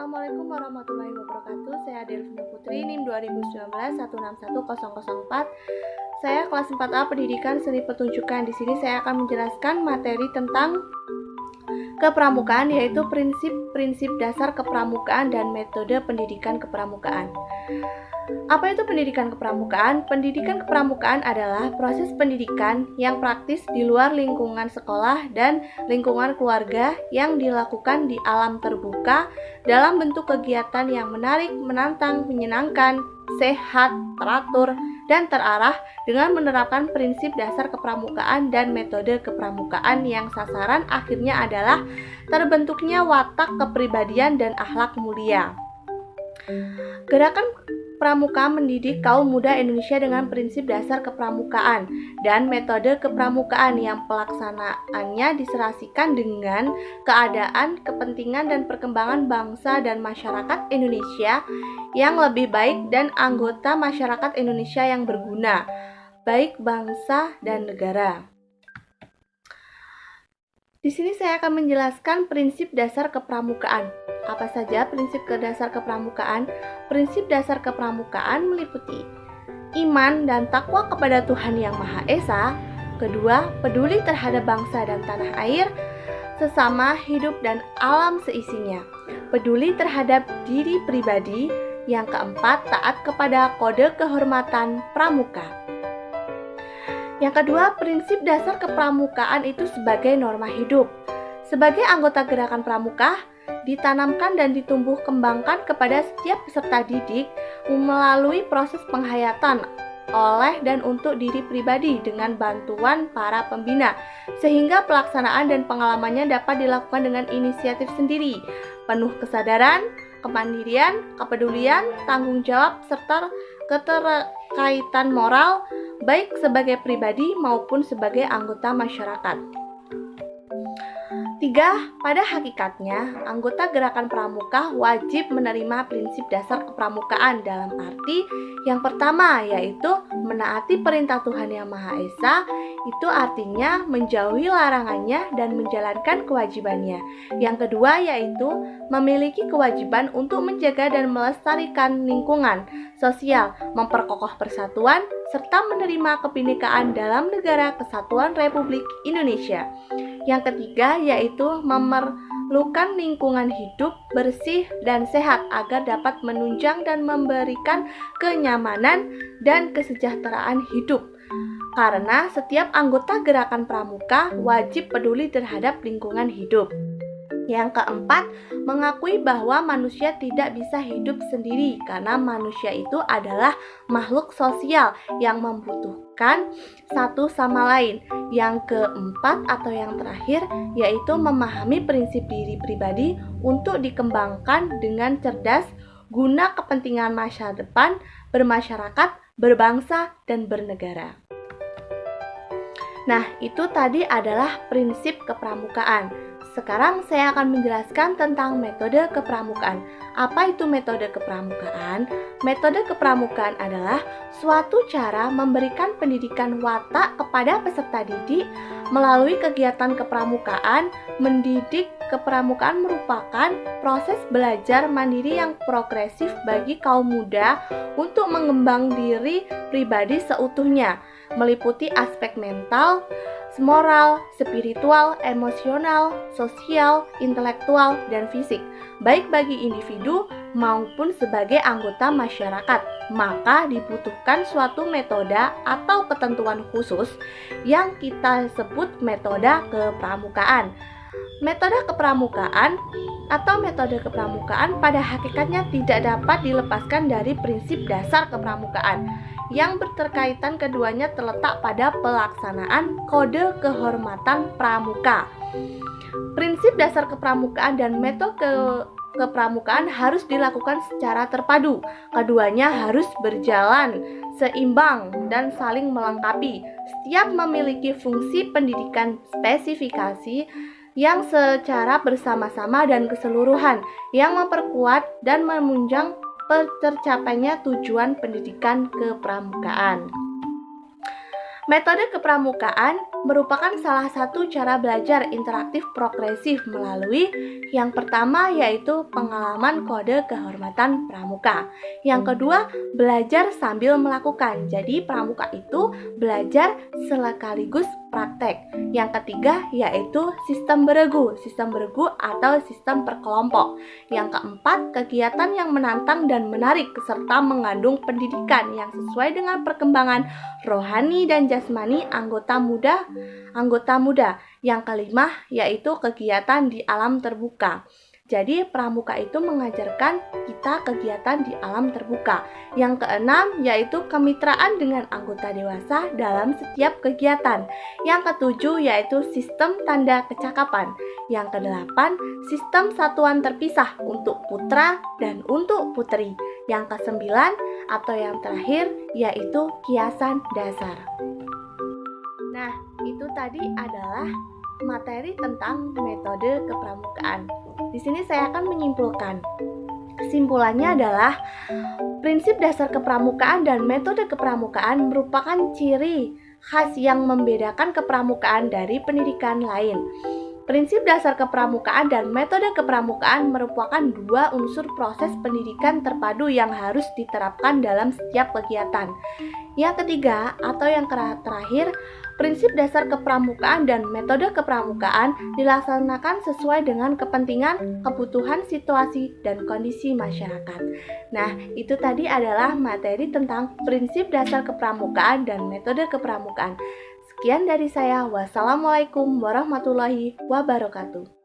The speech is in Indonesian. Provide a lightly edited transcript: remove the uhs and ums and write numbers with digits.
Assalamualaikum warahmatullahi wabarakatuh. Saya Delvina Putri, NIM 2019-161004. Saya kelas 4A Pendidikan Seni Pertunjukan. Di sini saya akan menjelaskan materi tentang kepramukaan, yaitu prinsip-prinsip dasar kepramukaan dan metode pendidikan kepramukaan. Apa itu pendidikan kepramukaan? Pendidikan kepramukaan adalah proses pendidikan yang praktis di luar lingkungan sekolah dan lingkungan keluarga yang dilakukan di alam terbuka dalam bentuk kegiatan yang menarik, menantang, menyenangkan, sehat, teratur, dan terarah dengan menerapkan prinsip dasar kepramukaan dan metode kepramukaan yang sasaran akhirnya adalah terbentuknya watak kepribadian dan akhlak mulia. Gerakan Pramuka mendidik kaum muda Indonesia dengan prinsip dasar kepramukaan dan metode kepramukaan yang pelaksanaannya diserasikan dengan keadaan, kepentingan, dan perkembangan bangsa dan masyarakat Indonesia yang lebih baik dan anggota masyarakat Indonesia yang berguna, baik bangsa dan negara. Di sini saya akan menjelaskan prinsip dasar kepramukaan. Apa saja prinsip dasar kepramukaan? Prinsip dasar kepramukaan meliputi iman dan takwa kepada Tuhan Yang Maha Esa. Kedua, peduli terhadap bangsa dan tanah air, sesama hidup dan alam seisinya. Peduli terhadap diri pribadi. Yang keempat, taat kepada kode kehormatan pramuka. Yang kedua, prinsip dasar kepramukaan itu sebagai norma hidup. Sebagai anggota gerakan pramuka, ditanamkan dan ditumbuh kembangkan kepada setiap peserta didik melalui proses penghayatan oleh dan untuk diri pribadi dengan bantuan para pembina, sehingga pelaksanaan dan pengalamannya dapat dilakukan dengan inisiatif sendiri, penuh kesadaran, kemandirian, kepedulian, tanggung jawab, serta keterkaitan moral, baik sebagai pribadi maupun sebagai anggota masyarakat. 3. Pada hakikatnya, anggota gerakan pramuka wajib menerima prinsip dasar kepramukaan dalam arti yang pertama, yaitu menaati perintah Tuhan Yang Maha Esa. Itu artinya menjauhi larangannya dan menjalankan kewajibannya. Yang kedua, yaitu memiliki kewajiban untuk menjaga dan melestarikan lingkungan sosial, memperkokoh persatuan, serta menerima kebinekaan dalam negara kesatuan Republik Indonesia. Yang ketiga, yaitu memerlukan lingkungan hidup bersih dan sehat agar dapat menunjang dan memberikan kenyamanan dan kesejahteraan hidup. Karena setiap anggota gerakan pramuka wajib peduli terhadap lingkungan hidup. Yang keempat, mengakui bahwa manusia tidak bisa hidup sendiri karena manusia itu adalah makhluk sosial yang membutuhkan satu sama lain. Yang keempat atau yang terakhir, yaitu memahami prinsip diri pribadi untuk dikembangkan dengan cerdas guna kepentingan masa depan, bermasyarakat, berbangsa, dan bernegara. Nah, itu tadi adalah prinsip kepramukaan. Sekarang saya akan menjelaskan tentang metode kepramukaan. Apa itu metode kepramukaan? Metode kepramukaan adalah suatu cara memberikan pendidikan watak kepada peserta didik melalui kegiatan kepramukaan. Mendidik kepramukaan merupakan proses belajar mandiri yang progresif bagi kaum muda untuk mengembang diri pribadi seutuhnya, meliputi aspek mental, moral, spiritual, emosional, sosial, intelektual, dan fisik, baik bagi individu maupun sebagai anggota masyarakat. Maka dibutuhkan suatu metode atau ketentuan khusus yang kita sebut metode kepramukaan. Metode kepramukaan atau metode kepramukaan pada hakikatnya tidak dapat dilepaskan dari prinsip dasar kepramukaan. Yang berterkaitan keduanya terletak pada pelaksanaan kode kehormatan pramuka. Prinsip dasar kepramukaan dan metode kepramukaan harus dilakukan secara terpadu. Keduanya harus berjalan seimbang dan saling melengkapi. Setiap memiliki fungsi pendidikan spesifikasi yang secara bersama-sama dan keseluruhan yang memperkuat dan menunjang tercapainya tujuan pendidikan kepramukaan. Metode kepramukaan merupakan salah satu cara belajar interaktif progresif melalui yang pertama yaitu pengalaman kode kehormatan pramuka. Yang kedua, belajar sambil melakukan. Jadi pramuka itu belajar sekaligus praktek. Yang ketiga yaitu sistem beregu atau sistem berkelompok. Yang keempat, kegiatan yang menantang dan menarik serta mengandung pendidikan yang sesuai dengan perkembangan rohani dan jasmani anggota muda. Yang kelima yaitu kegiatan di alam terbuka. Jadi pramuka itu mengajarkan kita kegiatan di alam terbuka. Yang keenam yaitu kemitraan dengan anggota dewasa dalam setiap kegiatan. Yang ketujuh yaitu sistem tanda kecakapan. Yang kedelapan, sistem satuan terpisah untuk putra dan untuk putri. Yang kesembilan atau yang terakhir yaitu kiasan dasar. Nah, itu tadi adalah materi tentang metode kepramukaan. Di sini saya akan menyimpulkan. Kesimpulannya adalah prinsip dasar kepramukaan dan metode kepramukaan merupakan ciri khas yang membedakan kepramukaan dari pendidikan lain. Prinsip dasar kepramukaan dan metode kepramukaan merupakan dua unsur proses pendidikan terpadu yang harus diterapkan dalam setiap kegiatan. Yang ketiga atau yang terakhir, prinsip dasar kepramukaan dan metode kepramukaan dilaksanakan sesuai dengan kepentingan, kebutuhan, situasi, dan kondisi masyarakat. Nah, itu tadi adalah materi tentang prinsip dasar kepramukaan dan metode kepramukaan. Sekian dari saya. Wassalamualaikum warahmatullahi wabarakatuh.